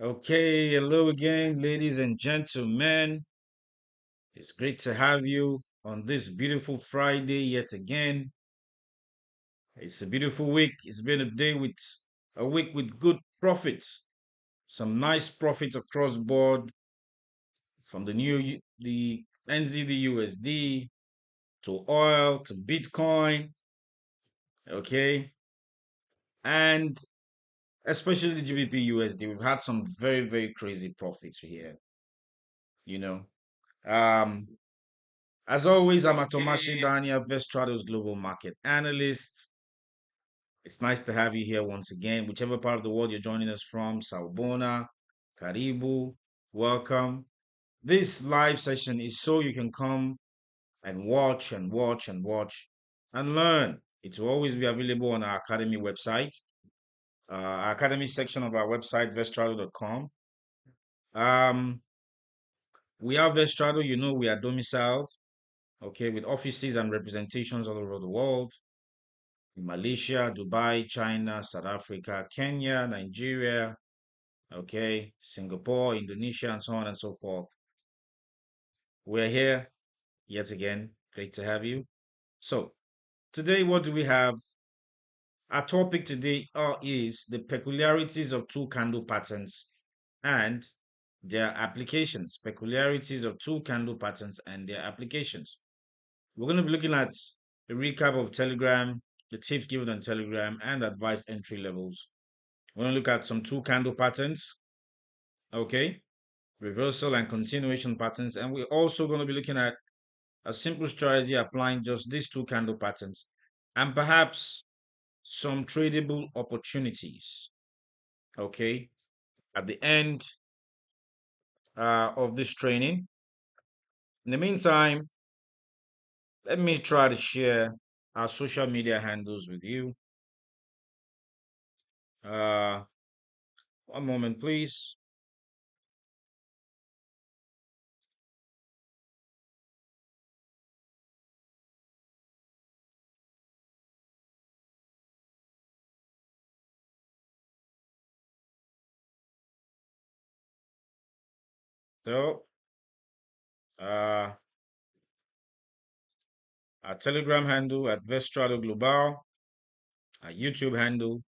Okay, hello again, ladies and gentlemen. It's great to have you on this beautiful Friday yet again. It's a beautiful week. It's been a week with good profits, some nice profits across board from the NZD USD to oil to Bitcoin, okay, and especially the GBP USD. We've had some very crazy profits here, you know. Um, As always, I'm Atomashi, Dania, Vestrado's global market analyst. It's nice to have you here once again, whichever part of the world you're joining us from, Saubona, Karibu, welcome. This live session is so you can come and watch and learn. It will always be available on our Academy website, our Academy section of our website, vestrado.com. Um, we are Vestrado, we are domiciled, okay, with offices and representations all over the world. Malaysia, Dubai, China, South Africa, Kenya, Nigeria, okay, Singapore, Indonesia, and so on and so forth. We're here yet again. Great to have you. So, today, what do we have? Our topic today is the peculiarities of two candle patterns and their applications. Peculiarities of two candle patterns and their applications. We're going to be looking at a recap of Telegram, the tips given on Telegram, and advised entry levels. We're going to look at some two candle patterns, okay? Reversal and continuation patterns. And we're also going to be looking at a simple strategy applying just these two candle patterns and perhaps some tradable opportunities, okay? At the end of this training. In the meantime, let me try to share our social media handles with you. Uh, one moment, please. So, uh, our Telegram handle at Vestrado Global, our YouTube handle,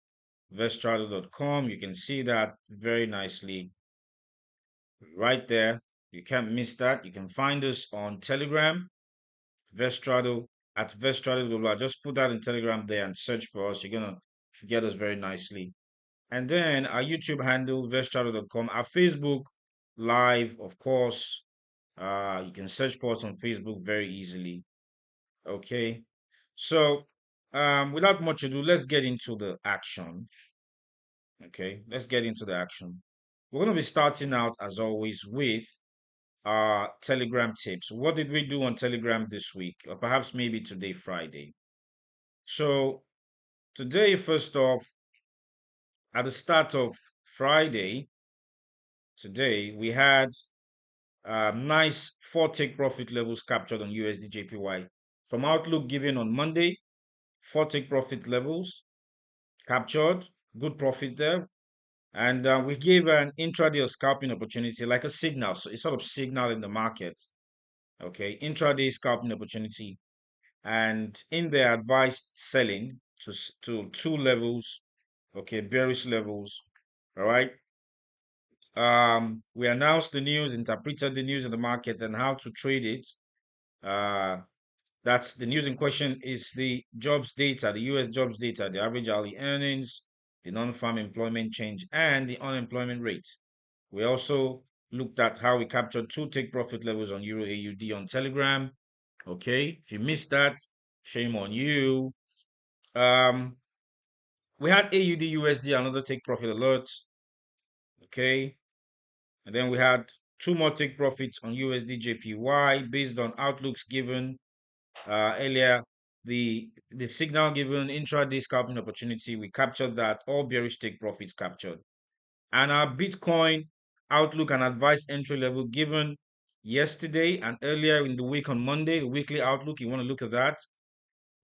vestrado.com. You can see that very nicely right there. You can't miss that. You can find us on Telegram, Vestrado at Vestrado Global. Just put that in Telegram there and search for us. You're going to get us very nicely. And then our YouTube handle, vestrado.com. Our Facebook Live, of course. You can search for us on Facebook very easily. Okay. So, without much ado, let's get into the action. Okay, let's get into the action. We're going to be starting out, as always, with our Telegram tips. What did we do on Telegram this week? Or perhaps maybe today, Friday. So, today, first off, at the start of Friday, today, we had nice four take profit levels captured on USD JPY. From Outlook given on Monday, four take profit levels captured, good profit there. And we gave an intraday or scalping opportunity, like a signal. So it's sort of signal in the market. Okay, intraday scalping opportunity. And in the advised selling to two levels, okay, bearish levels. All right. We announced the news, interpreted the news in the market, and how to trade it. Uh, that's the news in question is the jobs data, the US jobs data, the average hourly earnings, the non-farm employment change, and the unemployment rate. We also looked at how we captured two take profit levels on Euro AUD on Telegram. Okay, if you missed that, shame on you. Um, we had AUD USD, another take profit alert. Okay, and then we had two more take profits on USD JPY based on outlooks given earlier. The signal given intraday scalping opportunity, we captured that. All bearish take profits captured. And our Bitcoin outlook and advised entry level given yesterday and earlier in the week on Monday, the weekly outlook, you want to look at that.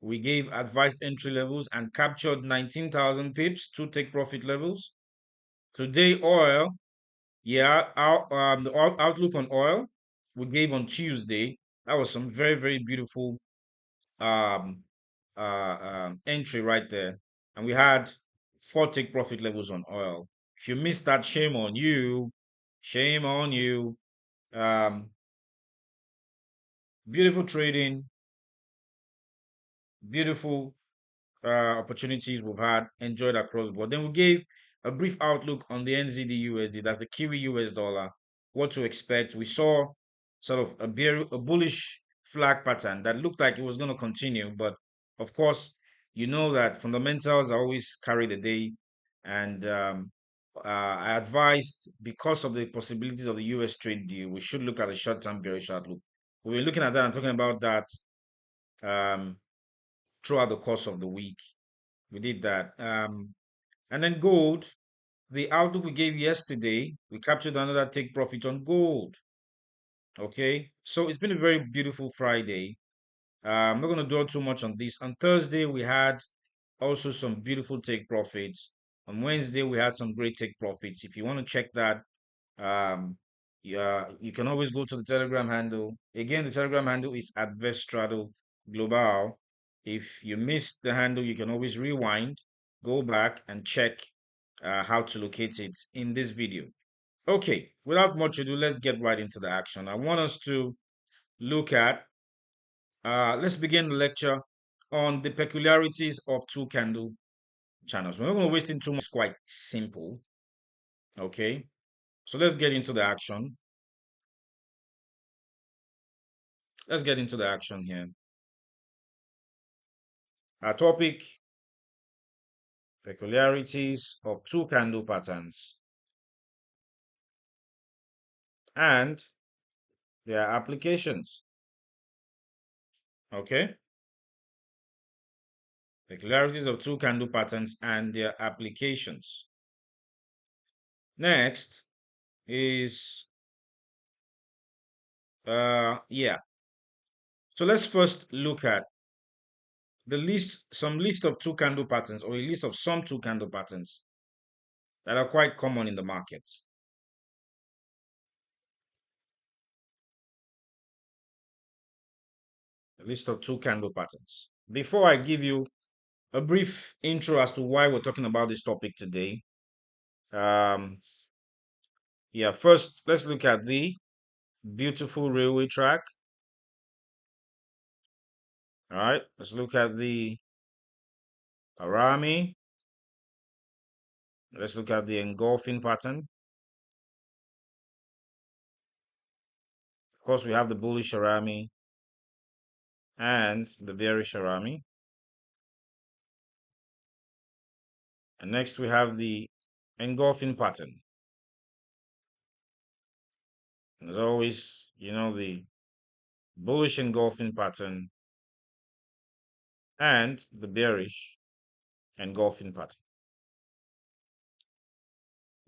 We gave advised entry levels and captured 19,000 pips to take profit levels. Today, oil, Yeah, our outlook on oil we gave on Tuesday. That was some very, very beautiful um entry right there. And we had four take profit levels on oil. If you missed that, shame on you. Shame on you. Um, beautiful trading, beautiful opportunities we've had, enjoyed across the board. Then we gave a brief outlook on the NZD USD, that's the Kiwi US dollar, what to expect. We saw sort of a bullish flag pattern that looked like it was going to continue, but of course, you know that fundamentals always carry the day. And I advised because of the possibilities of the US trade deal, we should look at a short-term bearish outlook. We were looking at that and talking about that um, throughout the course of the week. We did that. And then gold, the outlook we gave yesterday, we captured another take profit on gold. Okay. So it's been a very beautiful Friday. I'm not going to dwell too much on this. On Thursday, we had also some beautiful take profits. On Wednesday, we had some great take profits. If you want to check that, yeah, you can always go to the Telegram handle. Again, the Telegram handle is at Vestrado Global. If you missed the handle, you can always rewind, go back and check how to locate it in this video. Okay, without much ado, let's get right into the action. I want us to look at, let's begin the lecture on the peculiarities of two candle channels. We're not going to waste too much. It's quite simple. Okay, so let's get into the action. Let's get into the action here. Our topic, peculiarities of two candle patterns and their applications. Okay? Peculiarities of two candle patterns and their applications. Next is, yeah. So let's first look at some list of two candle patterns or a list of some two candle patterns that are quite common in the market. A list of two candle patterns. Before I give you a brief intro as to why we're talking about this topic today, um, yeah, first let's look at the beautiful railway track. All right, let's look at the Arami. Let's look at the engulfing pattern. Of course, we have the bullish Arami and the bearish Arami. And next we have the engulfing pattern. And as always, you know, the bullish engulfing pattern and the bearish engulfing pattern.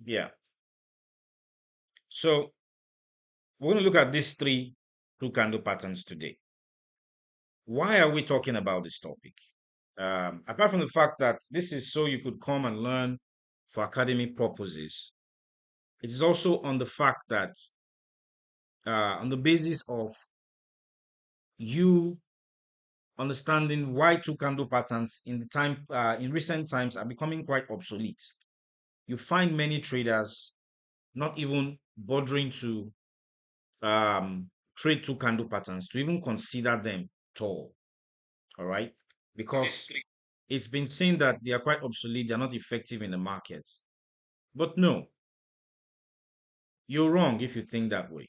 Yeah. So we're going to look at these two candle patterns today. Why are we talking about this topic? Apart from the fact that this is so you could come and learn for academic purposes, it is also on the fact that on the basis of you understanding why two candle patterns in recent times are becoming quite obsolete. You find many traders not even bothering to trade two candle patterns, to even consider them at all. All right, because it's been seen that they are quite obsolete, they're not effective in the market. But no, you're wrong if you think that way.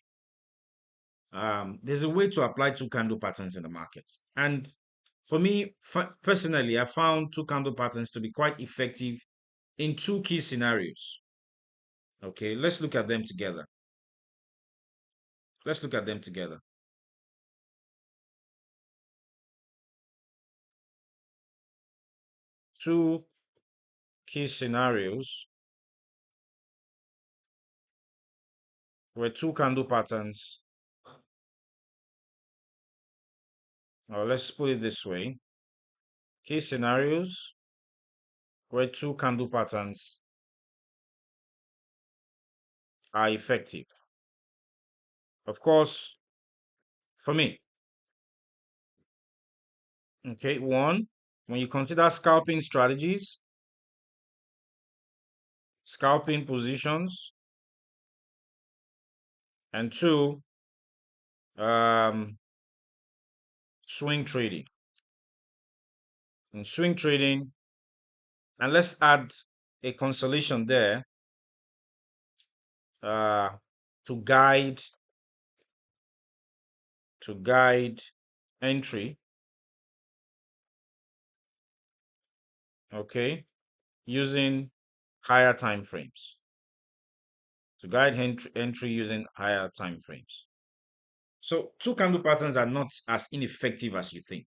There's a way to apply two candle patterns in the market. And for me, personally, I found two candle patterns to be quite effective in two key scenarios. Okay, let's look at them together. Let's look at them together. Two key scenarios where two candle patterns, or let's put it this way, key scenarios where two candle patterns are effective? Of course, for me, okay, one, when you consider scalping strategies, scalping positions, and two, um, swing trading. In swing trading, and let's add a consolation there uh, to guide entry, okay, using higher time frames. To guide entry using higher time frames. So two candle patterns are not as ineffective as you think.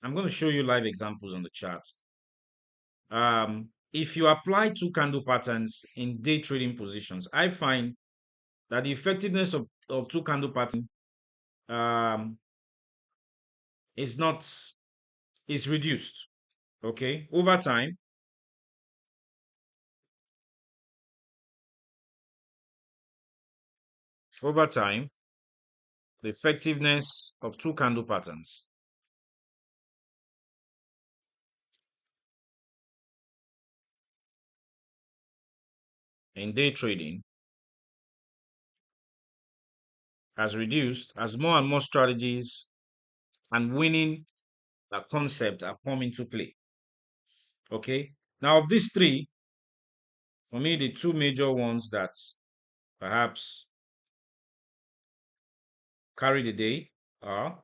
I'm going to show you live examples on the chart. If you apply two candle patterns in day trading positions, I find that the effectiveness of two candle patterns um, is not is reduced. Okay, over time, the effectiveness of two candle patterns in day trading has reduced as more and more strategies and winning concept have come into play. Okay. Now, of these three, for me, the two major ones that perhaps carry the day are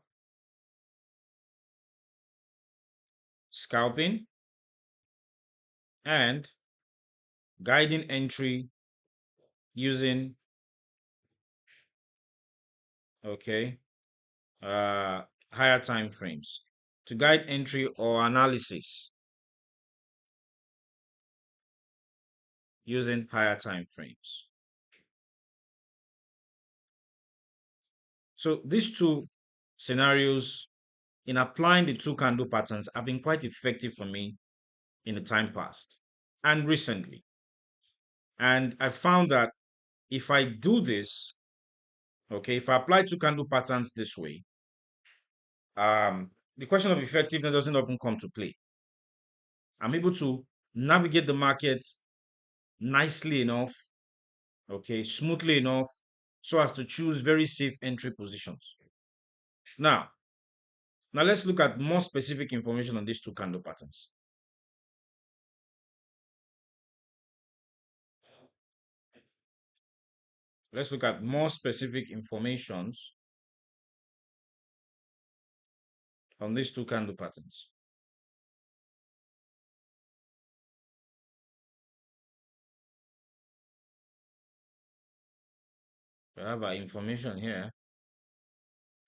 scalping and guiding entry using, okay, uh, higher time frames to guide entry or analysis using higher time frames. So these two scenarios in applying the two candle patterns have been quite effective for me in the time past and recently. And I found that if I do this, okay, if I apply two candle patterns this way, the question of effectiveness doesn't often come to play. I'm able to navigate the markets nicely enough, okay, smoothly enough, so as to choose very safe entry positions. Now, let's look at more specific information on these two candle patterns. Let's look at more specific informations on these two candle patterns. We have our information here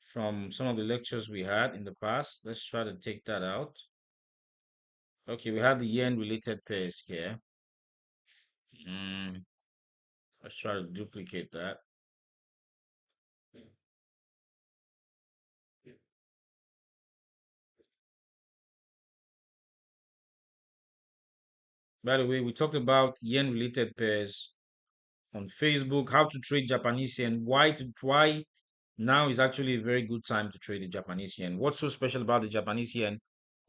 from some of the lectures we had in the past. Let's try to take that out. Okay, we had the yen related pairs here. Mm, let's try to duplicate that. By the way, we talked about yen related pairs on Facebook, how to trade Japanese yen, why now is actually a very good time to trade the Japanese yen. What's so special about the Japanese yen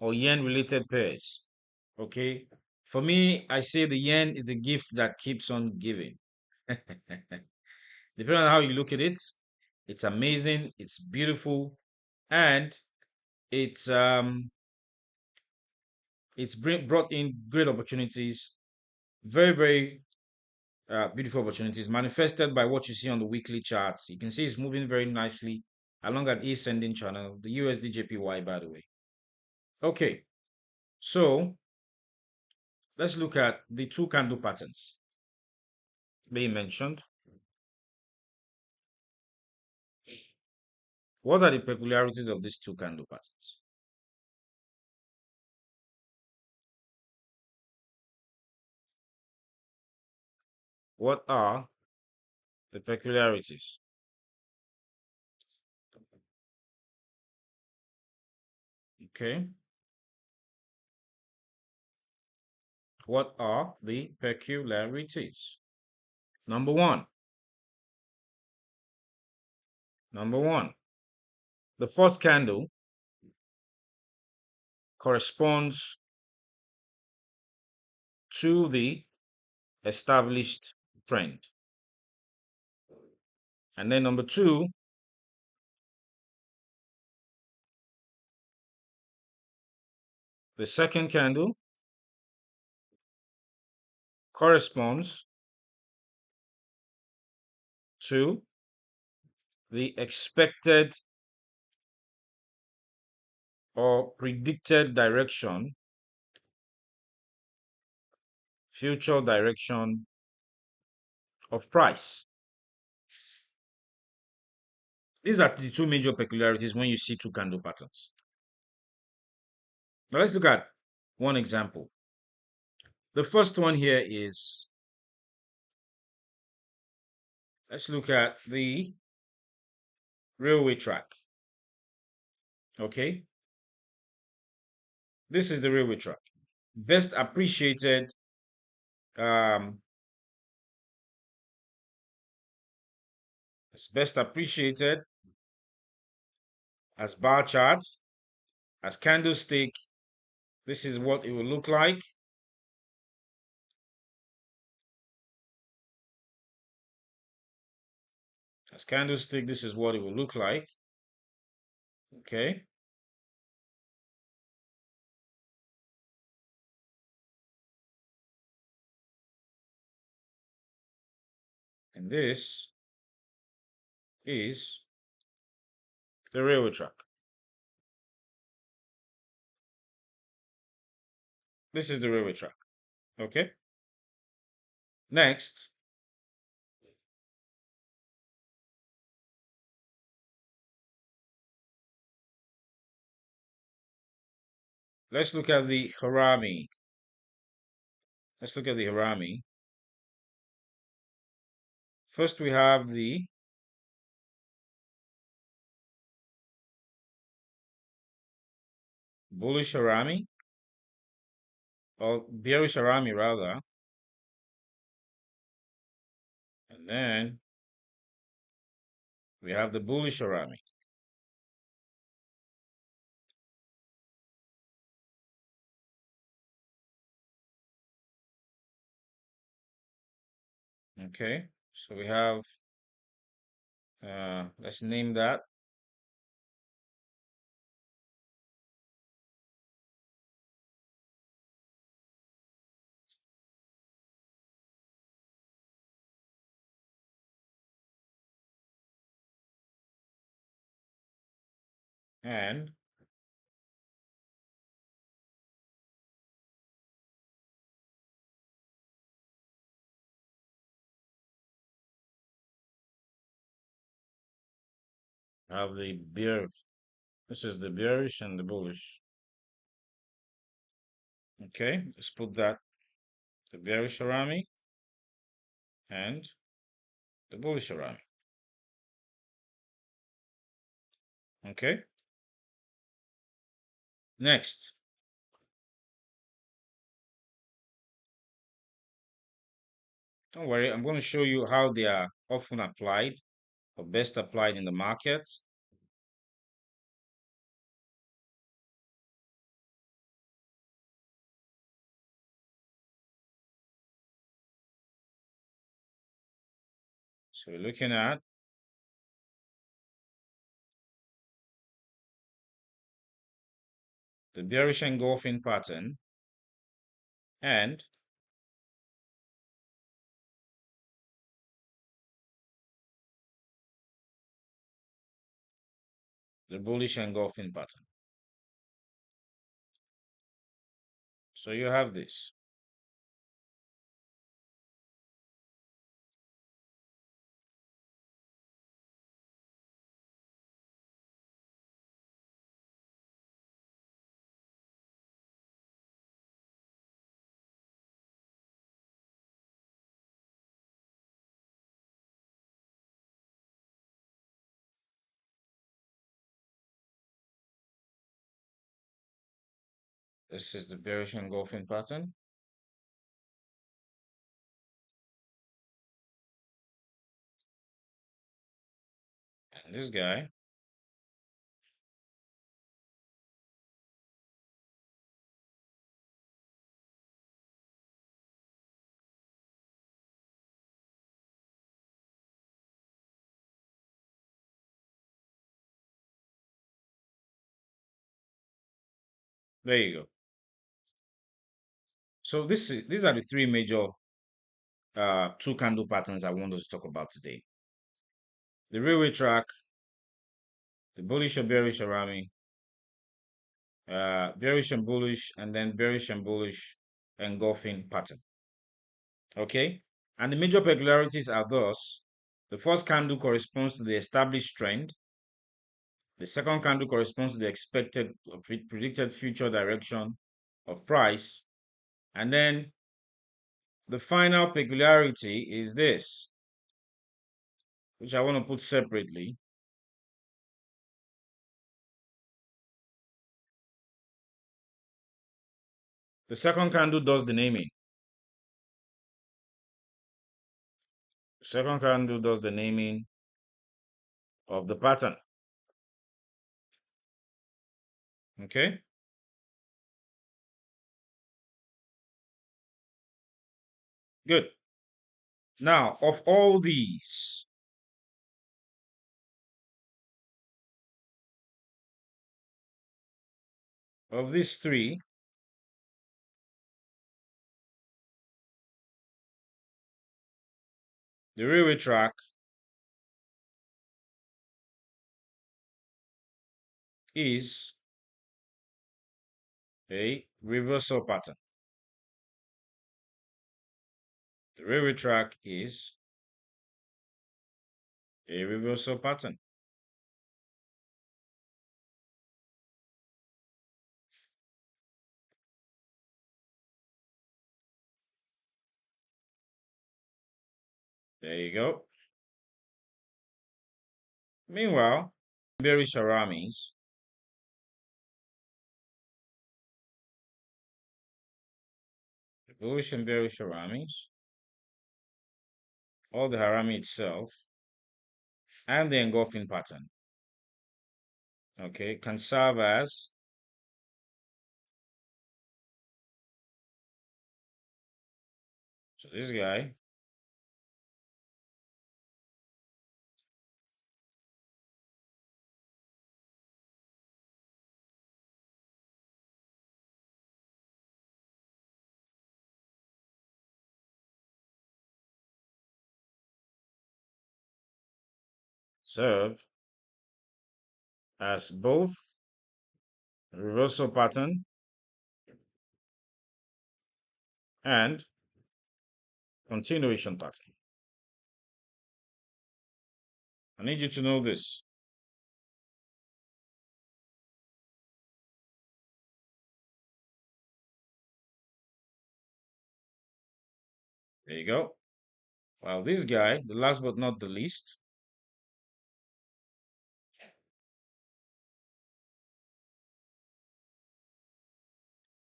or yen related pairs? Okay. For me, I say the yen is a gift that keeps on giving. Depending on how you look at it, it's amazing, it's beautiful, and it's brought in great opportunities, very beautiful opportunities manifested by what you see on the weekly charts. You can see it's moving very nicely along an ascending channel, the USD JPY, by the way. Okay, so let's look at the two candle patterns being mentioned. What are the peculiarities of these two candle patterns? What are the peculiarities? Okay, what are the peculiarities? Number one, Number one, the first candle corresponds to the established trend. And then number two, the second candle corresponds to the expected or predicted direction, future direction of price. These are the two major peculiarities when you see two candle patterns. Now let's look at one example. The first one here is, let's look at the railway track. Okay, this is the railway track. Best appreciated it's best appreciated as bar chart, as candlestick. This is what it will look like. As candlestick, this is what it will look like. Okay. And this is the railway track. This is the railway track. Okay. Next, let's look at the harami. Let's look at the harami. First, we have the bullish harami, or bearish harami rather. And then we have the bullish harami. Okay, so we have, let's name that. And have the bear. This is the bearish and the bullish. Okay, let's put that, the bearish harami and the bullish harami. Okay. Next, don't worry, I'm going to show you how they are often applied or best applied in the market. So we're looking at the bearish engulfing pattern and the bullish engulfing pattern. So you have this. This is the bearish engulfing pattern. And This guy. There you go. So these are the three major two candle patterns I want us to talk about today. The railway track, the bullish or bearish Arami, bearish and bullish, and then bearish and bullish engulfing pattern. Okay? And the major peculiarities are thus: the first candle corresponds to the established trend, the second candle corresponds to the expected or predicted future direction of price, and then the final peculiarity is this, which I want to put separately. The second candle does the naming. The second candle does the naming of the pattern. Okay? Good. Now, of these three, the railway track is a reversal pattern. The railway track is a reversal pattern. There you go. Meanwhile, bearish Aramis, the bullish and bearish Aramis, or the Harami itself, and the engulfing pattern, okay, can serve as so this guy serve as both reversal pattern and continuation pattern. I need you to know this. There you go. Well, this guy, the last but not the least,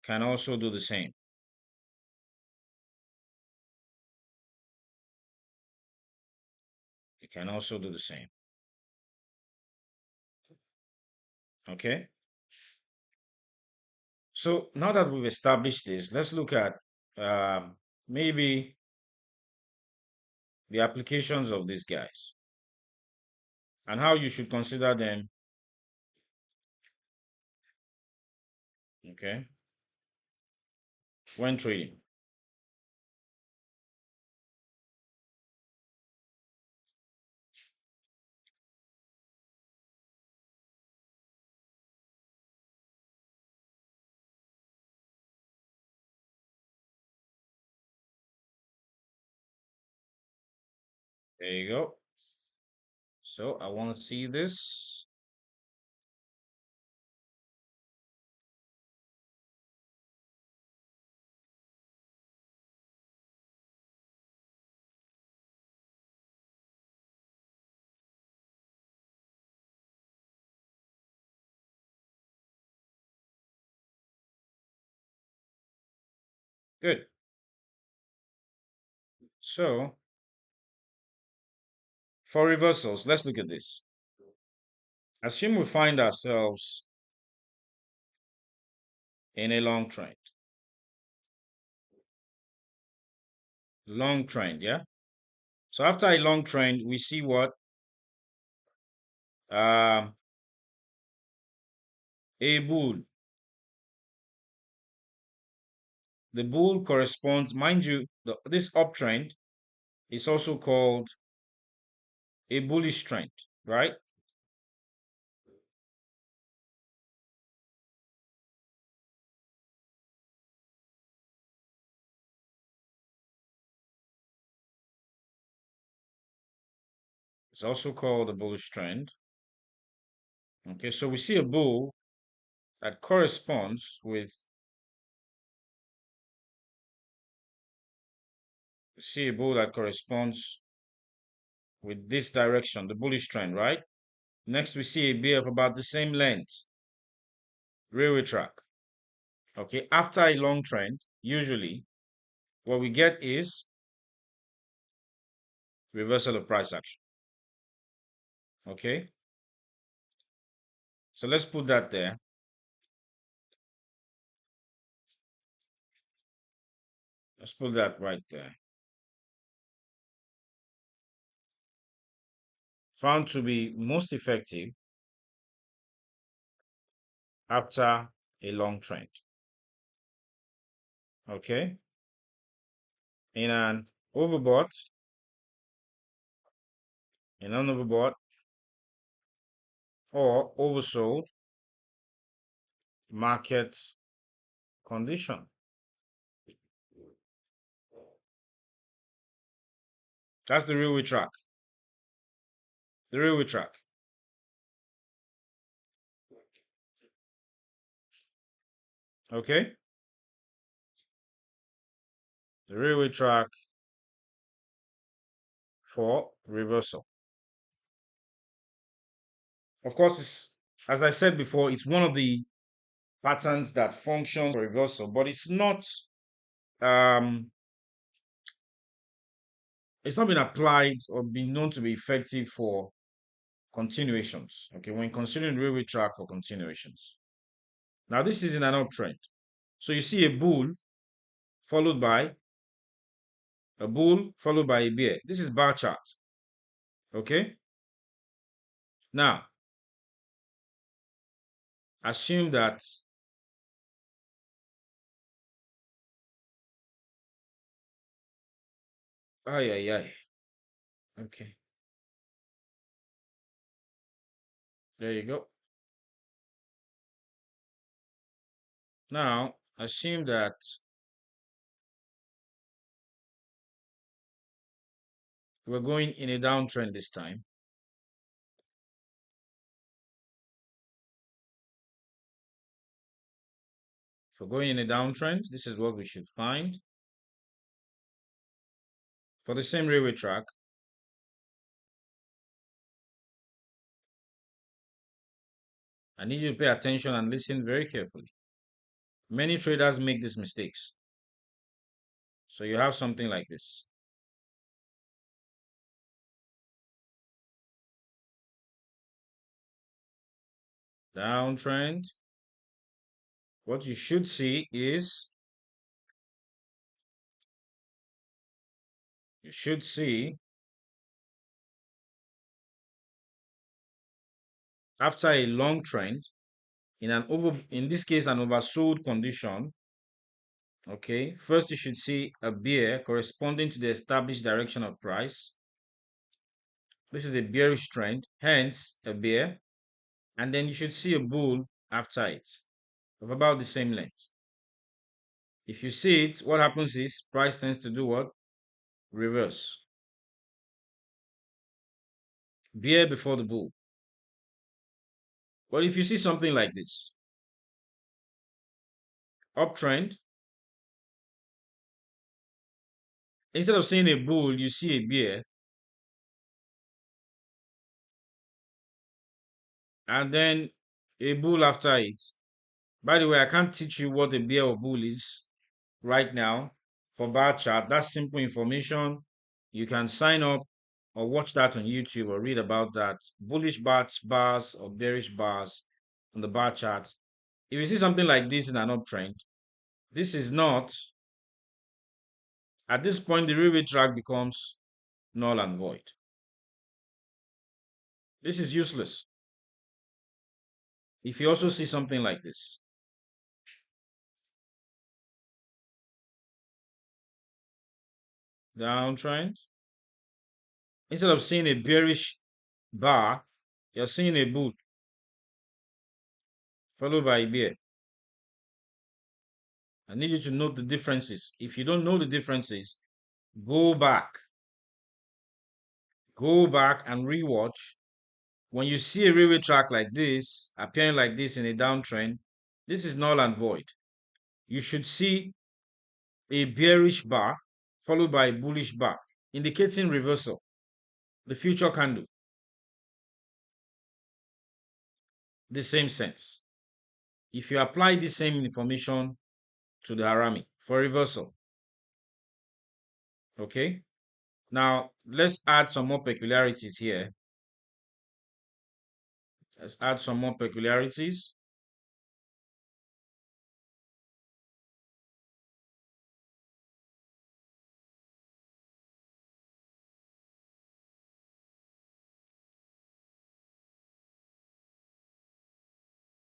can also do the same. It can also do the same. Okay. So now that we've established this, let's look at maybe the applications of these guys and how you should consider them. Okay. When trading. There you go. So I want to see this. Good. So for reversals, let's look at this. Assume we find ourselves in a long trend. Long trend, yeah? So after a long trend, we see what? Um, a bull. The bull corresponds, mind you, this uptrend is also called a bullish trend, right? It's also called a bullish trend. Okay, so we see a bull that corresponds with, see a bull that corresponds with this direction, the bullish trend, right? Next, we see a bear of about the same length, railway track. Okay, after a long trend, usually what we get is reversal of price action. Okay, so let's put that there. Let's put that right there. Found to be most effective after a long trend. Okay, in an overbought, an underbought, or oversold market condition. That's the railway track. The railway track. Okay, the railway track for reversal. Of course, as I said before, it's one of the patterns that functions for reversal, but um, it's not been applied or been known to be effective for continuations. Okay, when considering railway track for continuations. Now, this is in an uptrend. So you see a bull followed by a bear. This is bar chart. Okay. Now, assume that ay ay ay. Okay, there you go. Now, assume that we're going in a downtrend this time. If we're going in a downtrend, this is what we should find. For the same railway track, I need you to pay attention and listen very carefully. Many traders make these mistakes. So you have something like this. Downtrend. What you should see is you should see after a long trend in this case an oversold condition. Okay, first you should see a bear corresponding to the established direction of price. This is a bearish trend, hence a bear, and then you should see a bull after it of about the same length. If you see it, what happens is price tends to do what? Reverse. Bear before the bull. But if you see something like this, uptrend, instead of seeing a bull, you see a bear, and then a bull after it. By the way, I can't teach you what a bear or bull is right now for bar chart. That's simple information. You can sign up or watch that on YouTube or read about that, bullish bars or bearish bars on the bar chart. If you see something like this in an uptrend, this is not, at this point, the railway track becomes null and void. This is useless. If you also see something like this, downtrend, instead of seeing a bearish bar, you're seeing a bull followed by a bear. I need you to note the differences. If you don't know the differences, go back. Go back and rewatch. When you see a railway track like this, appearing like this in a downtrend, this is null and void. You should see a bearish bar followed by a bullish bar, indicating reversal, the future candle. The same sense. If you apply the same information to the Harami for reversal, okay? Now, let's add some more peculiarities here. Let's add some more peculiarities.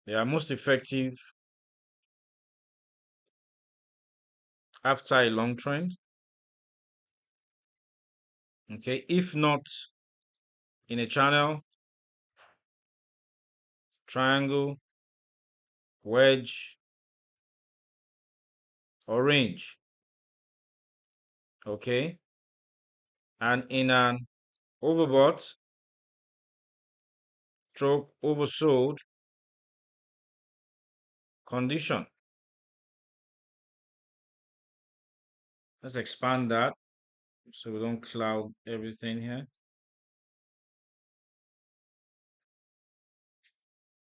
They are most effective after a long trend. Okay, if not in a channel, triangle, wedge, or range. Okay, and in an overbought, stroke oversold condition. Let's expand that so we don't cloud everything here.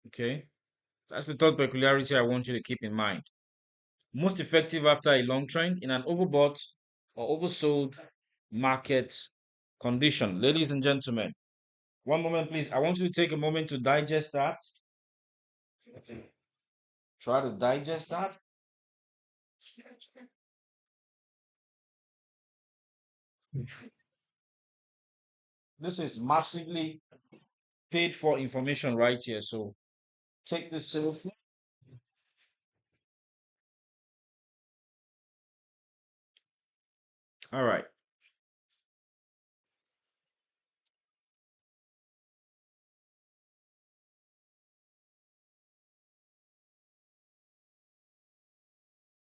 Okay, that's the third peculiarity I want you to keep in mind. Most effective after a long trend in an overbought or oversold market condition. Ladies and gentlemen, one moment, please. I want you to take a moment to digest that. Try to digest that. This is massively paid for information right here. So take this seriously. All right.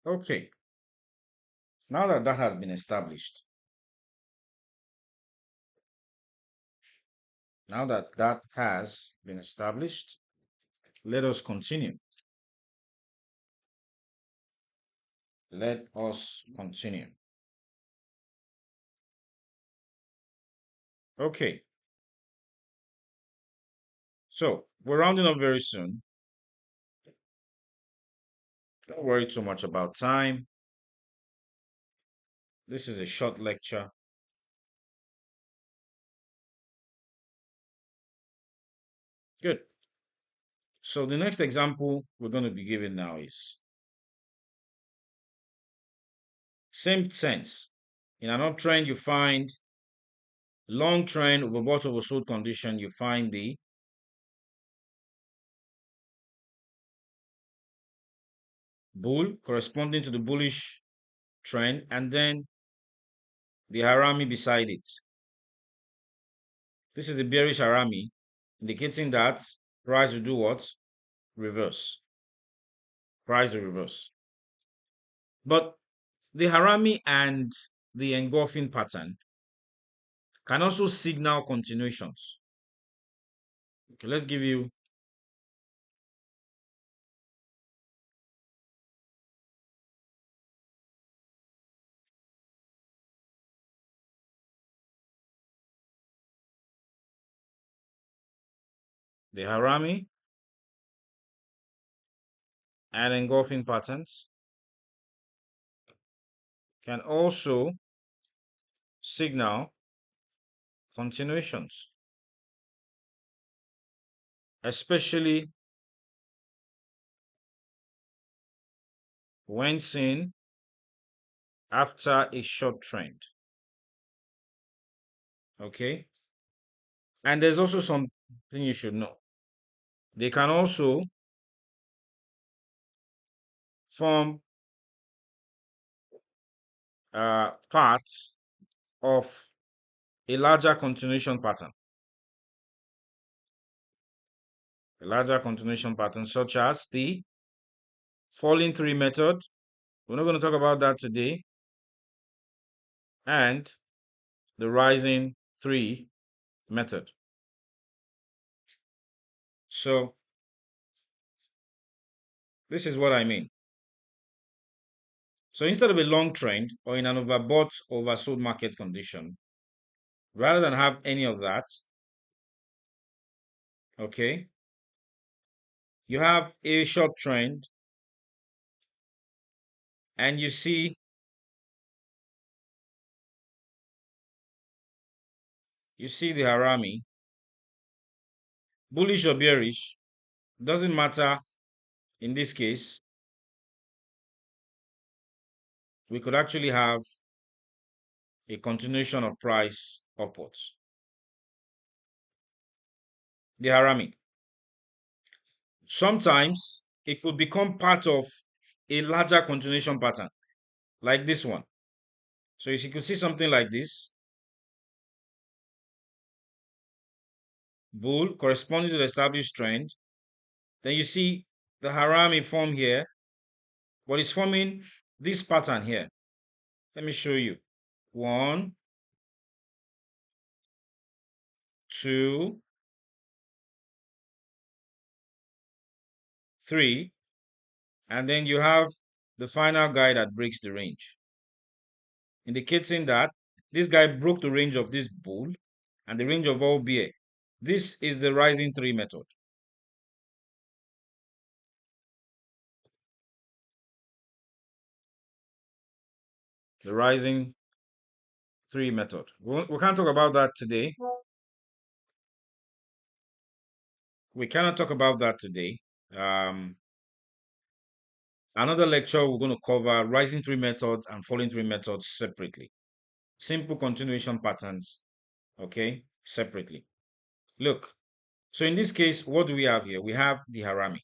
Okay. Now that that has been established, let us continue. Let us continue. Okay. So we're rounding up very soon. Don't worry too much about time. This is a short lecture. Good. So the next example we're going to be giving now is same sense. In an uptrend, you find long trend overbought oversold condition. You find the bull corresponding to the bullish trend, and then the harami beside it. This is the bearish harami, indicating that price will do what? Reverse. Price will reverse. But the harami and the engulfing pattern can also signal continuations. Okay, let's give you the harami and engulfing patterns can also signal continuations, especially when seen after a short trend. Okay. And there's also something you should know. They can also form parts of a larger continuation pattern. A larger continuation pattern, such as the falling three method. We're not going to talk about that today. And the rising three method. So this is what I mean. So instead of a long trend or in an overbought, oversold market condition, rather than have any of that, okay, you have a short trend and you see the harami, bullish or bearish, doesn't matter. In this case, we could actually have a continuation of price upwards. The harami. Sometimes it could become part of a larger continuation pattern, like this one. So if you could see something like this, bull corresponding to the established trend, then you see the harami form here, but it's forming this pattern here. Let me show you. 1, 2, 3, and then you have the final guy that breaks the range, indicating that this guy broke the range of this bull and the range of all bear. This is the rising three method. The rising three method. We can't talk about that today. We cannot talk about that today. Another lecture, we're going to cover rising three methods and falling three methods separately. Simple continuation patterns, okay, separately. Look, so in this case, what do we have here? We have the harami.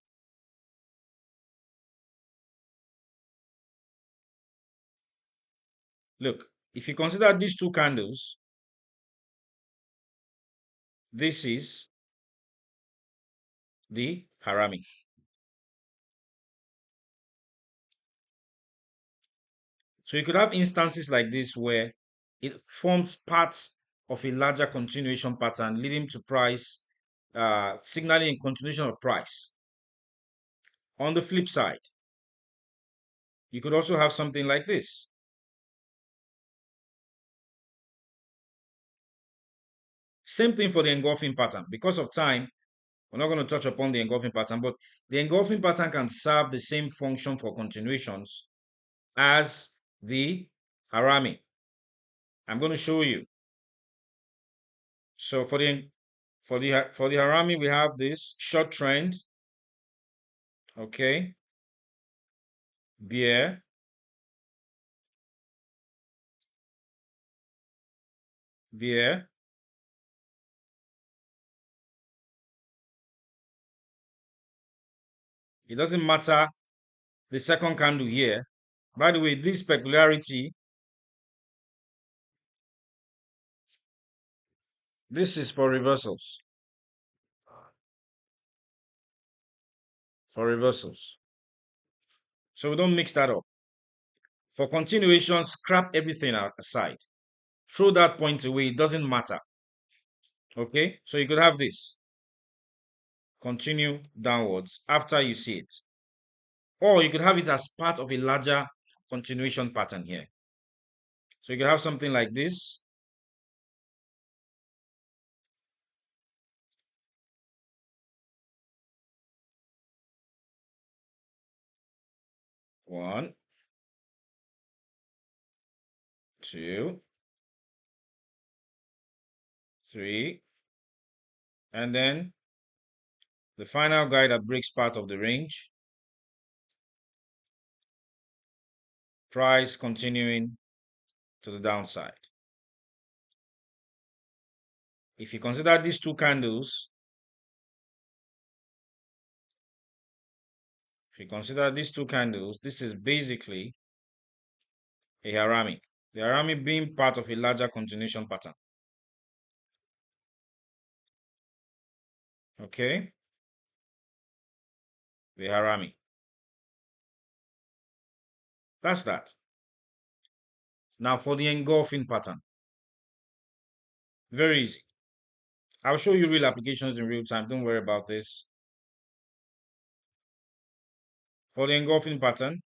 Look, if you consider these two candles, this is the harami. So you could have instances like this where it forms part of a larger continuation pattern leading to price, signaling a continuation of price. On the flip side, you could also have something like this. Same thing for the engulfing pattern. Because of time, we're not going to touch upon the engulfing pattern, but the engulfing pattern can serve the same function for continuations as the harami. I'm going to show you. So for the harami, we have this short trend, okay, bear, bear, it doesn't matter the second candle here. By the way, this peculiarity, this is for reversals. For reversals. So we don't mix that up. For continuation, scrap everything aside. Throw that point away, it doesn't matter. Okay, so you could have this. Continue downwards after you see it. Or you could have it as part of a larger continuation pattern here. So you could have something like this. One, two, 3, and then the final guy that breaks part of the range, price continuing to the downside. If you consider these two candles, this is basically a harami. The harami being part of a larger continuation pattern. Okay? The harami. That's that. Now for the engulfing pattern. Very easy. I'll show you real applications in real time. Don't worry about this. For the engulfing pattern,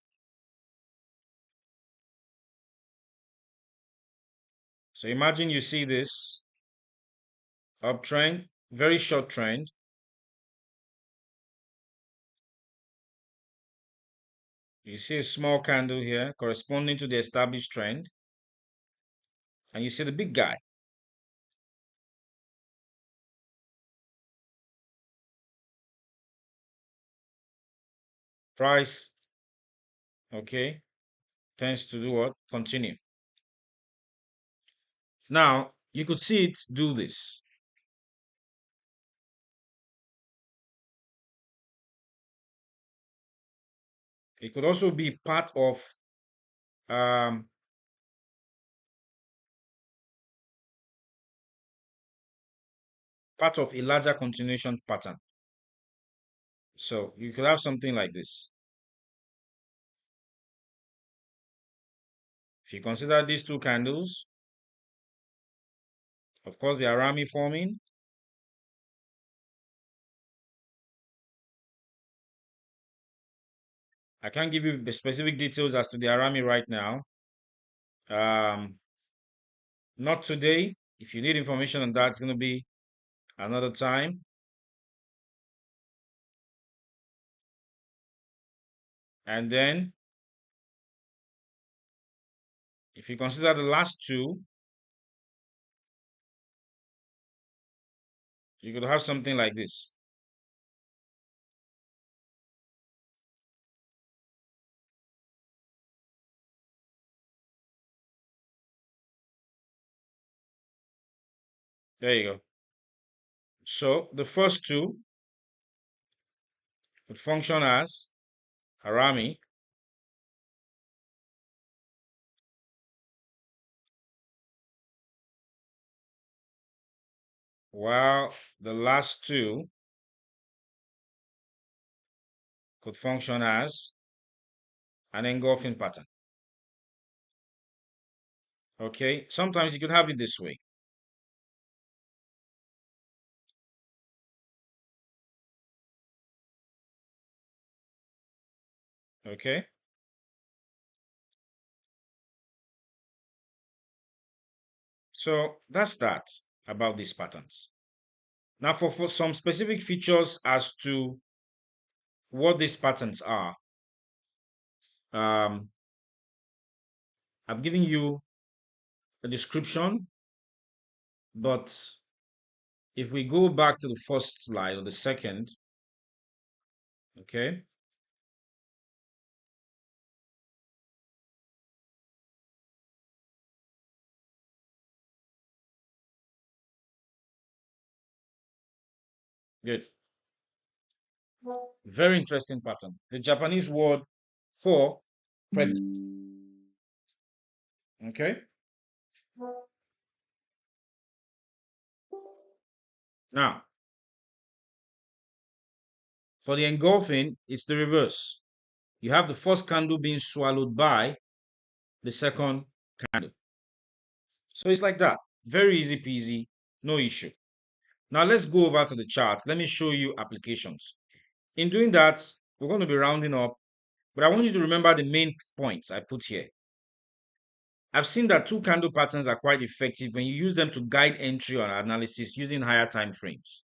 so imagine you see this uptrend, very short trend. You see a small candle here corresponding to the established trend. And you see the big guy. Price, okay, tends to do what? Continue. Now, you could see it do this. It could also be um, part of a larger continuation pattern. So you could have something like this. If you consider these two candles, of course, the harami forming. I can't give you the specific details as to the harami right now. Not today. If you need information on that, it's going to be another time. And then, if you consider the last two, you could have something like this. There you go. So the first two would function as harami, while the last two could function as an engulfing pattern. Okay, sometimes you could have it this way. Okay, so that's that about these patterns. Now, for some specific features as to what these patterns are, um, I'm giving you a description, but if we go back to the first slide or the second, okay, good. Very interesting pattern. The Japanese word for pregnant. Okay. Now, for the engulfing, it's the reverse. You have the first candle being swallowed by the second candle. So it's like that. Very easy peasy, no issue. Now let's go over to the chart. Let me show you applications. In doing that, we're going to be rounding up, but I want you to remember the main points I put here. I've seen that two candle patterns are quite effective when you use them to guide entry or analysis using higher time frames.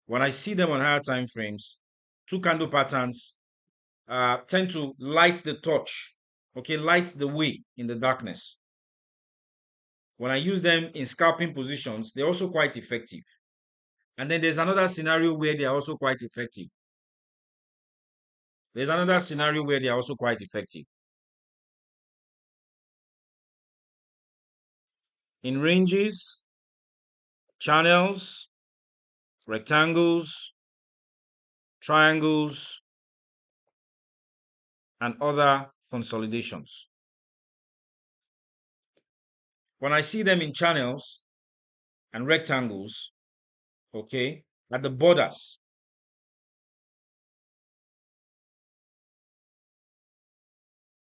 When I see them on higher time frames, two candle patterns tend to light the torch, okay, light the way in the darkness. When I use them in scalping positions, they're also quite effective. And then there's another scenario where they are also quite effective. There's another scenario where they are also quite effective. In ranges, channels, rectangles, triangles, and other consolidations. When I see them in channels and rectangles, okay, at the borders,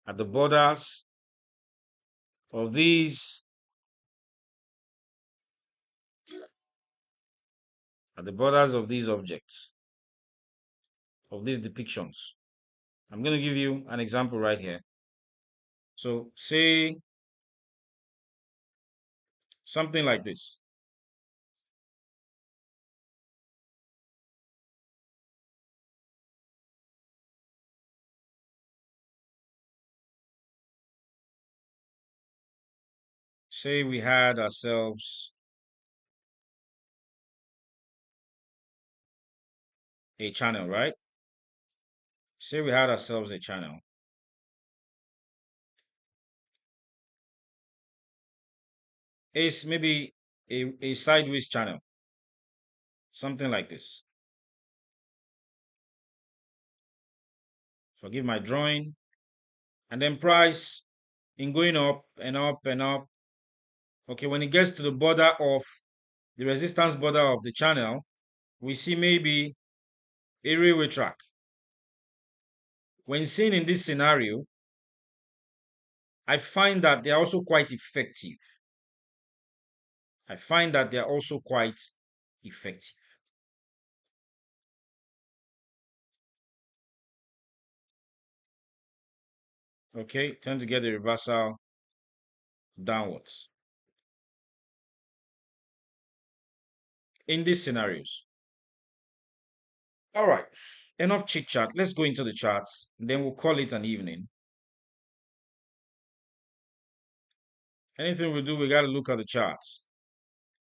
at the borders of these, at the borders of these objects, of these depictions. I'm going to give you an example right here. So say something like this. Say we had ourselves a channel, right? Say we had ourselves a channel. It's maybe a sideways channel, something like this. So I give my drawing, and then price in going up and up and up. Okay, when it gets to the border of the resistance border of the channel, we see maybe a railway track. When seen in this scenario, I find that they are also quite effective. I find that they are also quite effective. Okay, tend to get the reversal downwards in these scenarios. All right, enough chit chat. Let's go into the charts. Then we'll call it an evening. Anything we do, we got to look at the charts.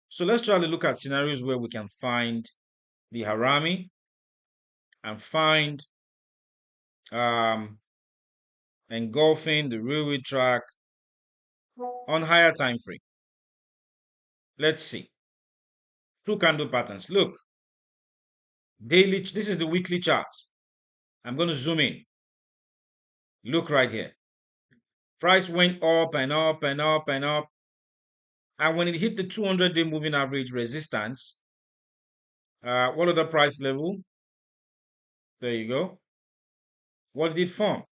So let's try to look at scenarios where we can find the harami and find engulfing the railway track on higher time frame. Let's see. Two candle patterns. Look, daily. This is the weekly chart. I'm going to zoom in. Look right here. Price went up and up and up and up. And when it hit the 200-day moving average resistance, what other price level? There you go. What did it form?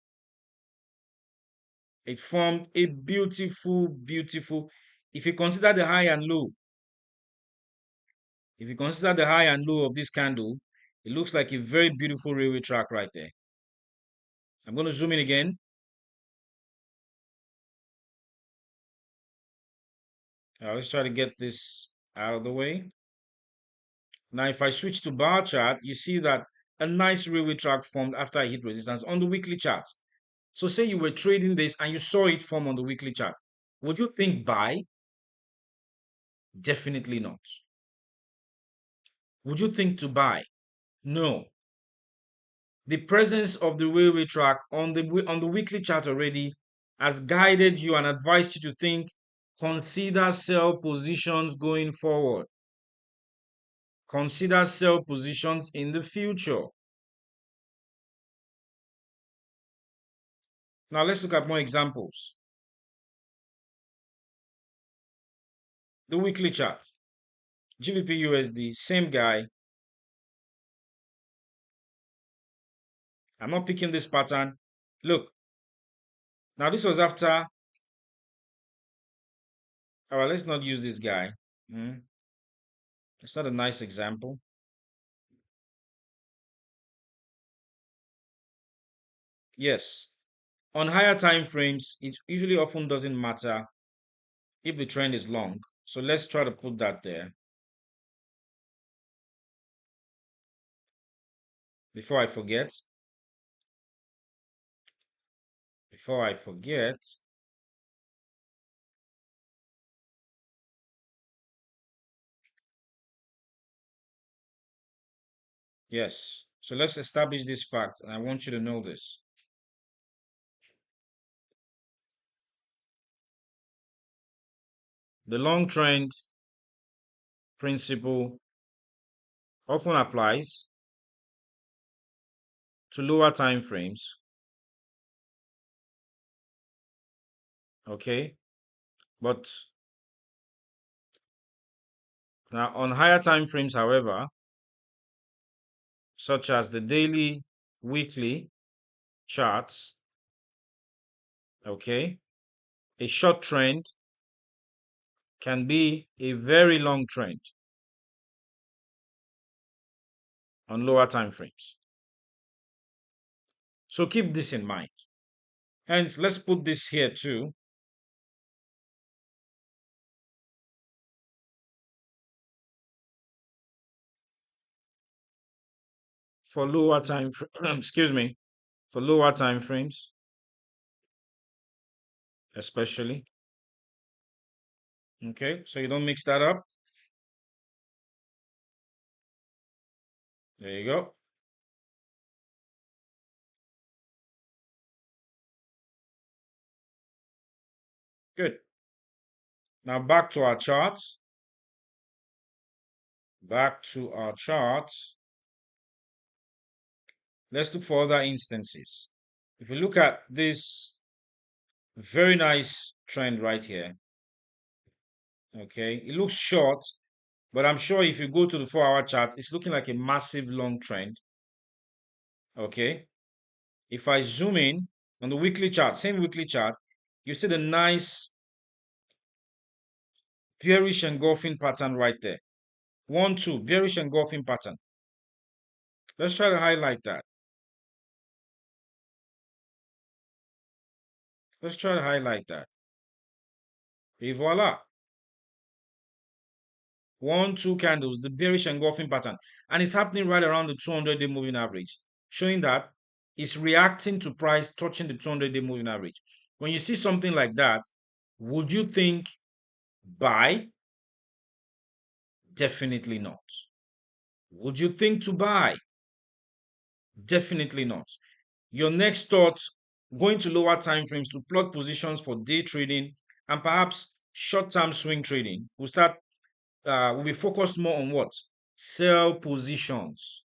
It formed a beautiful, beautiful. If you consider the high and low, if you consider the high and low of this candle, it looks like a very beautiful railway track right there. I'm going to zoom in again. Let's try to get this out of the way. Now, if I switch to bar chart, you see that a nice railway track formed after I hit resistance on the weekly chart. So say you were trading this and you saw it form on the weekly chart. Would you think buy? Definitely not. Would you think to buy? No. The presence of the railway track on the weekly chart already has guided you and advised you to think, consider sell positions going forward. Consider sell positions in the future. Now let's look at more examples. The weekly chart. GBP USD, same guy. I'm not picking this pattern. Look, now this was after. All right, let's not use this guy. It's not a nice example. Yes, on higher time frames, it usually often doesn't matter if the trend is long. So let's try to put that there. Before I forget, before I forget, Yes. So let's establish this fact, and I want you to know this. The long trend principle often applies to lower time frames, okay? But now on higher time frames, however, such as the daily, weekly charts, okay, a short trend can be a very long trend on lower time frames. So keep this in mind. Hence, let's put this here too. For lower time, excuse me, for lower time frames, especially. Okay, so you don't mix that up. There you go. Good. Now back to our charts. Back to our charts. Let's look for other instances. If we look at this very nice trend right here, okay, it looks short, but I'm sure if you go to the 4-hour chart, it's looking like a massive long trend. Okay. If I zoom in on the weekly chart, same weekly chart, you see the nice bearish engulfing pattern right there. 1, 2, bearish engulfing pattern. Let's try to highlight that. Let's try to highlight that. Et voila. 1, 2 candles, the bearish engulfing pattern. And it's happening right around the 200-day moving average, showing that it's reacting to price touching the 200-day moving average. When you see something like that, would you think buy? Definitely not. Would you think to buy? Definitely not. Your next thought, going to lower time frames to plot positions for day trading and perhaps short-term swing trading. We'll be focused more on what? Sell positions.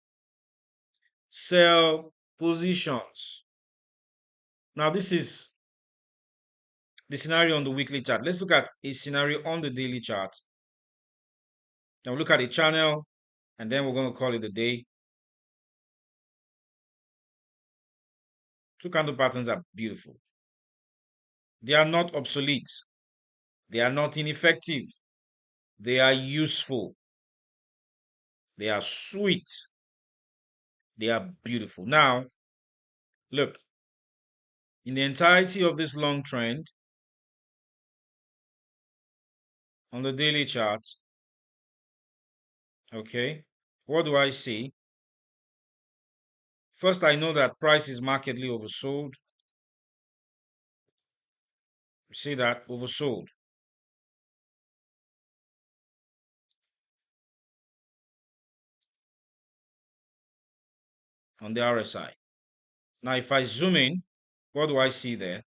Sell positions. Now, this is the scenario on the weekly chart. Let's look at a scenario on the daily chart. Now, we'll look at a channel, and then we're going to call it a day. Two candle patterns are beautiful. They are not obsolete. They are not ineffective. They are useful. They are sweet. They are beautiful. Now, look, in the entirety of this long trend on the daily chart, okay, what do I see? First, I know that price is markedly oversold. You see that? Oversold. On the RSI. Now, if I zoom in, what do I see there?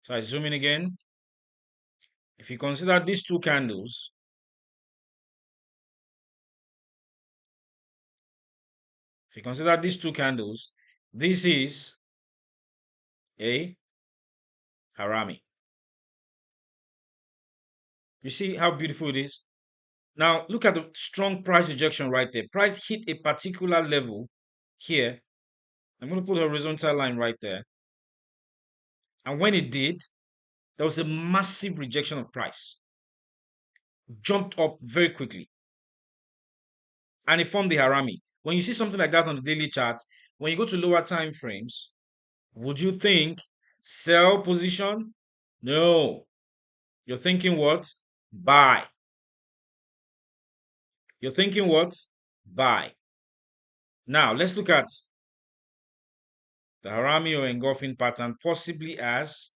So I zoom in again. If you consider these two candles, this is a harami. You see how beautiful it is? Now, look at the strong price rejection right there. Price hit a particular level here. I'm going to put a horizontal line right there. And when it did, there was a massive rejection of price. Jumped up very quickly. And it formed the harami. When you see something like that on the daily chart, when you go to lower time frames, would you think sell position? No. You're thinking what? Buy. You're thinking what? Buy. Now, let's look at the harami or engulfing pattern possibly as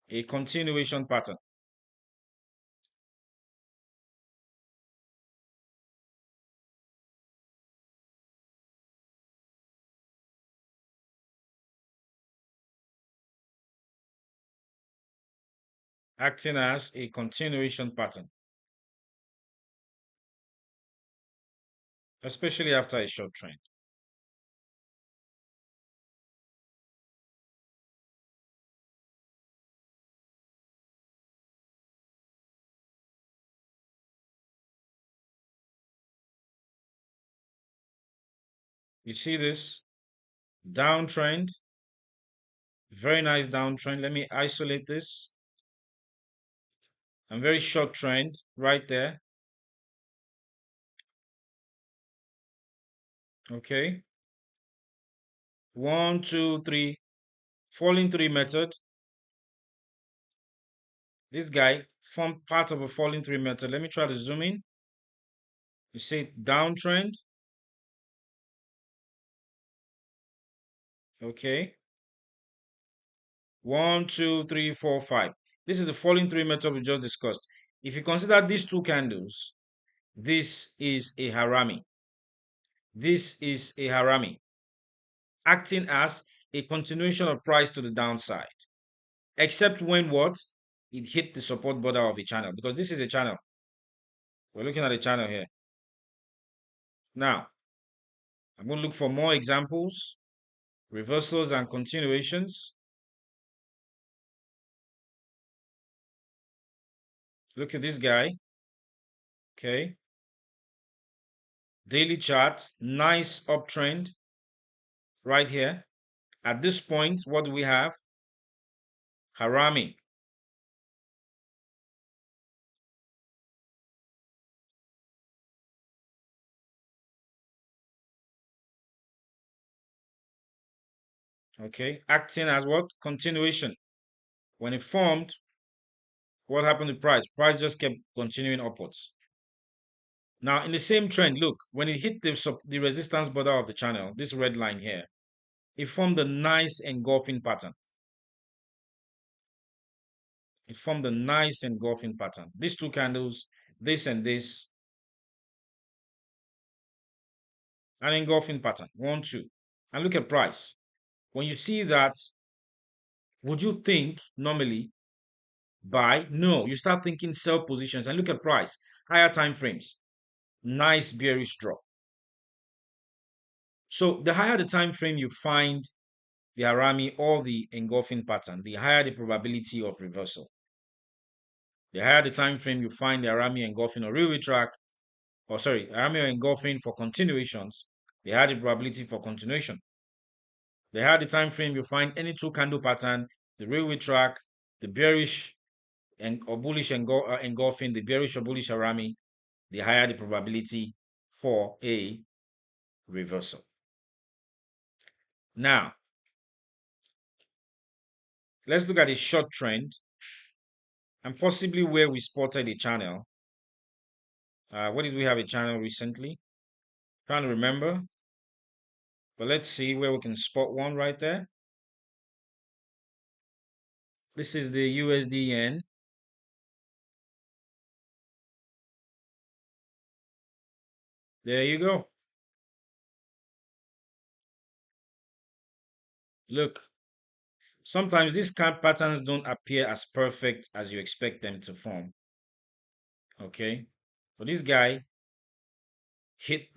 a continuation pattern. acting as a continuation pattern, especially after a short trend. You see this downtrend, very nice downtrend. Let me isolate this. And very short trend right there. Okay. One, two, three. Falling three method. This guy formed part of a falling three method. Let me try to zoom in. You see downtrend. Okay. One, two, three, four, five. This is the falling three method we just discussed. If you consider these two candles, this is a harami. This is a harami, acting as a continuation of price to the downside, except when what? It hit the support border of the channel, because this is a channel. We're looking at a channel here. Now, I'm going to look for more examples, reversals and continuations. Look at this guy. Okay. Daily chart, nice uptrend right here. At this point, what do we have? Harami. Okay. Acting as what? Continuation. When it formed, what happened to price? Price just kept continuing upwards. Now, in the same trend, look, when it hit the resistance border of the channel, this red line here, it formed a nice engulfing pattern. It formed a nice engulfing pattern. These two candles, this and this, an engulfing pattern. One, two. And look at price. When you see that, would you think normally buy? No, you start thinking sell positions and look at price. Higher time frames. Nice bearish drop. So the higher the time frame you find the harami or the engulfing pattern, the higher the probability of reversal. The higher the time frame you find the harami engulfing or railway track, or sorry, harami or engulfing for continuations, the higher the probability for continuation. The higher the time frame you find any two candle pattern, the railway track, the bearish or bullish engulfing, the bearish or bullish harami, the higher the probability for a reversal. Now, let's look at a short trend and possibly where we spotted a channel. What did we have a channel recently? Trying to remember. But let's see where we can spot one right there. This is the USD yen. There you go. Look, sometimes these kind patterns don't appear as perfect as you expect them to form. Okay. But this guy hit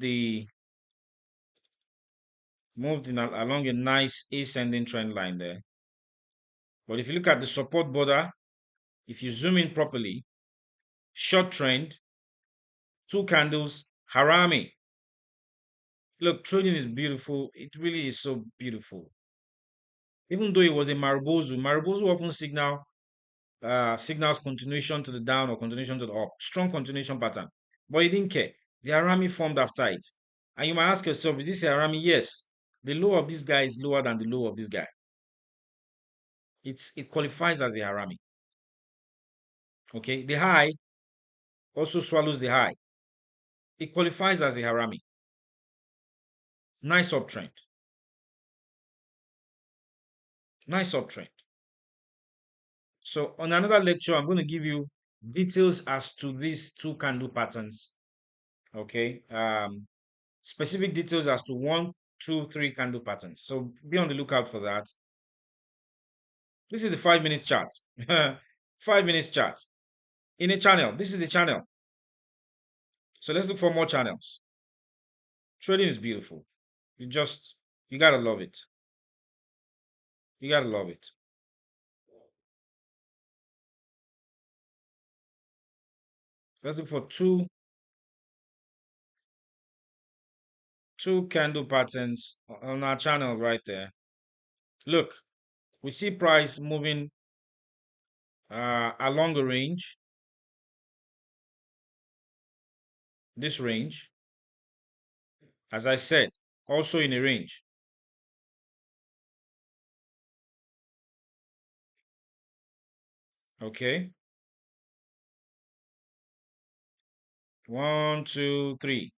moved along a nice ascending trend line there. But if you look at the support border, if you zoom in properly, short trend, two candles, harami. Look, trading is beautiful. It really is so beautiful. Even though it was a Marubozu often signals continuation to the down or continuation to the up, strong continuation pattern. But he didn't care. The Arami formed after it. And you might ask yourself, is this a Arami? Yes. The low of this guy is lower than the low of this guy. It qualifies as a Arami. Okay. The high also swallows the high. It qualifies as a Harami. Nice uptrend. Nice uptrend. So on another lecture, I'm going to give you details as to these two candle patterns. Okay. Specific details as to one, two, three candle patterns. So be on the lookout for that. This is the 5 minute chart. 5 minutes chart in a channel. This is the channel. So let's look for more channels. Trading is beautiful. You gotta love it. You gotta love it. Let's look for two candle patterns on our channel right there. Look, we see price moving along a range, this range, as I said, also in a range. Okay, 1, 2, 3.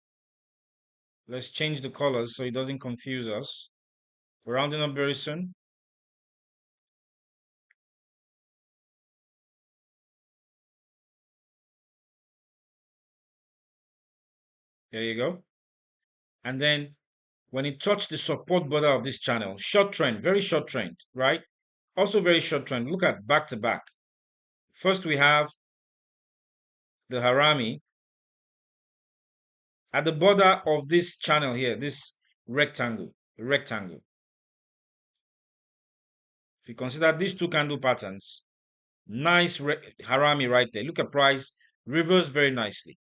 Let's change the colors so it doesn't confuse us. We're rounding up very soon. There you go. And then when it touched the support border of this channel, short trend, very short trend, right? Also very short trend. Look at back to back. First, we have the Harami at the border of this channel here, this rectangle. If you consider these two candle patterns, nice Harami right there. Look at price, reverse very nicely.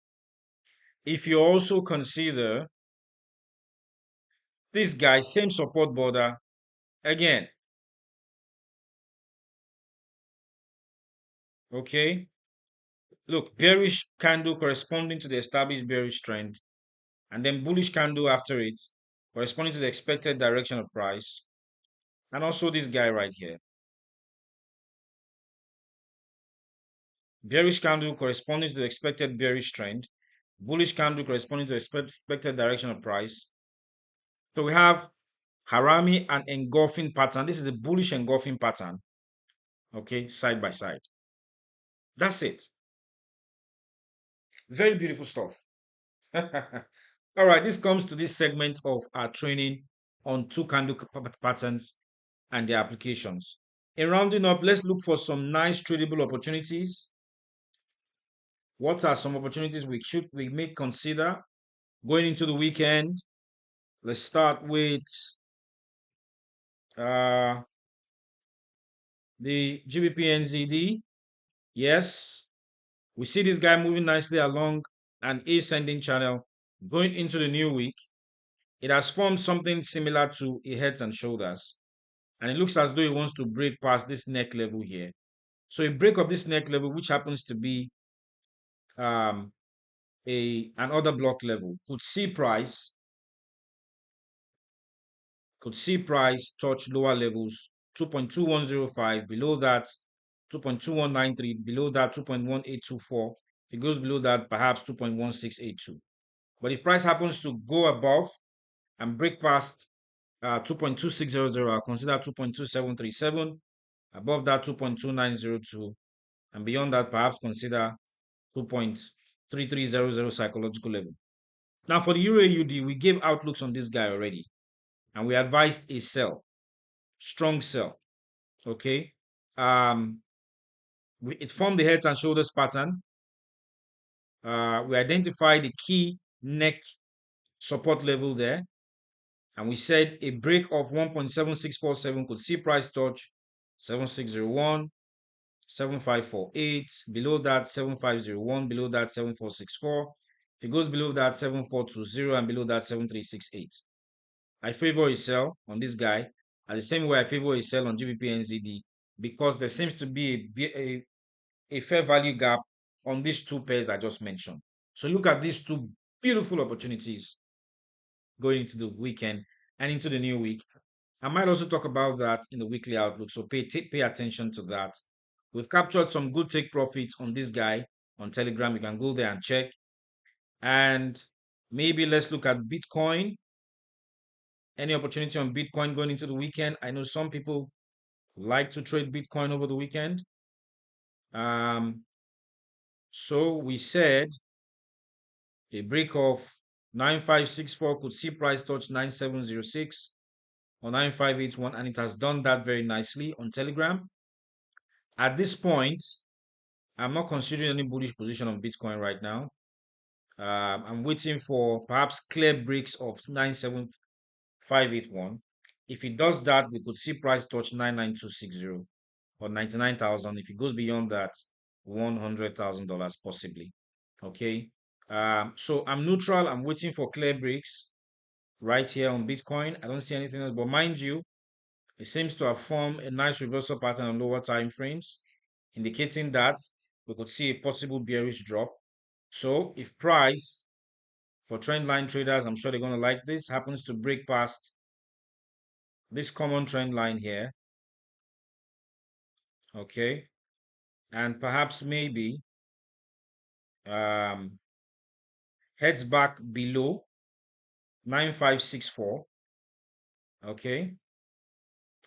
If you also consider this guy, same support border, again, okay? Look, bearish candle corresponding to the established bearish trend, and then bullish candle after it, corresponding to the expected direction of price, and also this guy right here. Bearish candle corresponding to the expected bearish trend, bullish candle corresponding to the expected direction of price. So we have Harami and engulfing pattern. This is a bullish engulfing pattern, okay, side by side. That's it. Very beautiful stuff. All right, this comes to this segment of our training on two candle patterns and their applications. In rounding up, let's look for some nice tradable opportunities. What are some opportunities we may consider going into the weekend? Let's start with the GBP Yes, we see this guy moving nicely along an ascending channel going into the new week. It has formed something similar to a heads and shoulders, and it looks as though it wants to break past this neck level here. So a break of this neck level, which happens to be um, an order block level, could see price touch lower levels 2.2105, below that 2.2193, below that 2.1824. If it goes below that, perhaps 2.1682. But if price happens to go above and break past 2.2600, I'll consider 2.2737, above that 2.2902, and beyond that, perhaps consider 2.3300 psychological level. Now, for the Euro AUD, we gave outlooks on this guy already, and we advised a sell, strong sell. Okay, it formed the heads and shoulders pattern. We identified the key neck support level there, and we said a break of 1.7647 could see price touch 7601, 7548, below that 7501, below that 7464. If it goes below that 7420, and below that 7368. I favor a sell on this guy, and the same way I favor a sell on GBP because there seems to be a fair value gap on these two pairs I just mentioned. So look at these two beautiful opportunities going into the weekend and into the new week. I might also talk about that in the weekly outlook, so pay attention to that. We've captured some good take profits on this guy on Telegram. You can go there and check. And maybe let's look at Bitcoin. Any opportunity on Bitcoin going into the weekend? I know some people like to trade Bitcoin over the weekend. So we said a break of 9564 could see price touch 9706 or 9581, and it has done that very nicely on Telegram. At this point, I'm not considering any bullish position on Bitcoin right now. I'm waiting for perhaps clear breaks of 97581. If it does that, we could see price touch 99260 or 99,000. If it goes beyond that, $100,000 possibly. Okay. So I'm neutral. I'm waiting for clear breaks right here on Bitcoin. I don't see anything else, but mind you, it seems to have formed a nice reversal pattern on lower time frames, indicating that we could see a possible bearish drop. So if price for trend line traders, I'm sure they're going to like this, happens to break past this common trend line here, okay, and perhaps maybe um, heads back below 9564, okay,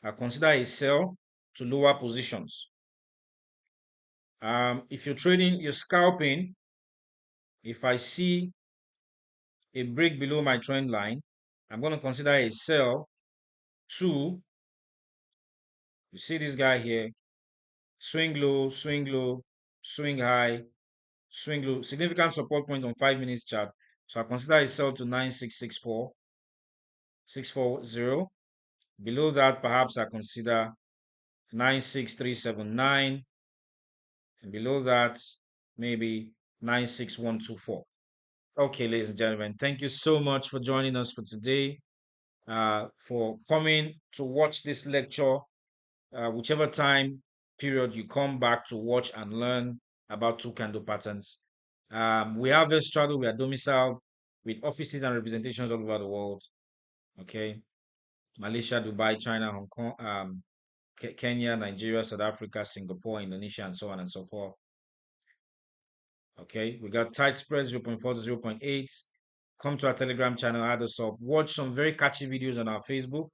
I consider a sell to lower positions. If you're trading, you're scalping, if I see a break below my trend line, I'm going to consider a sell to, you see this guy here, swing low, swing low, swing high, swing low, significant support point on 5 minutes chart. So I consider a sell to 9664, 640. Below that, perhaps I consider 96379. And below that, maybe 96124. Okay, ladies and gentlemen, thank you so much for joining us for today, for coming to watch this lecture, whichever time period you come back to watch and learn about two candle patterns. We have Vestrado, we are domiciled with offices and representations all over the world. Okay, Malaysia, Dubai, China, Hong Kong, Kenya, Nigeria, South Africa, Singapore, Indonesia, and so on and so forth. Okay, we got tight spreads 0.4 to 0.8. Come to our Telegram channel, add us up. Watch some very catchy videos on our Facebook.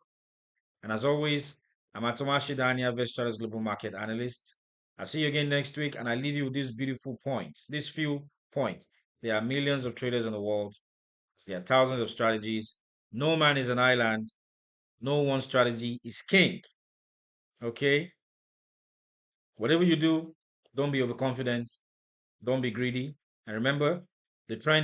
And as always, I'm Atomashi Dania, Vestrado's Global Market Analyst. I'll see you again next week, and I leave you with these beautiful points. These few points. There are millions of traders in the world. There are thousands of strategies. No man is an island. No one strategy is king. Okay? Whatever you do, don't be overconfident. Don't be greedy. And remember, the trend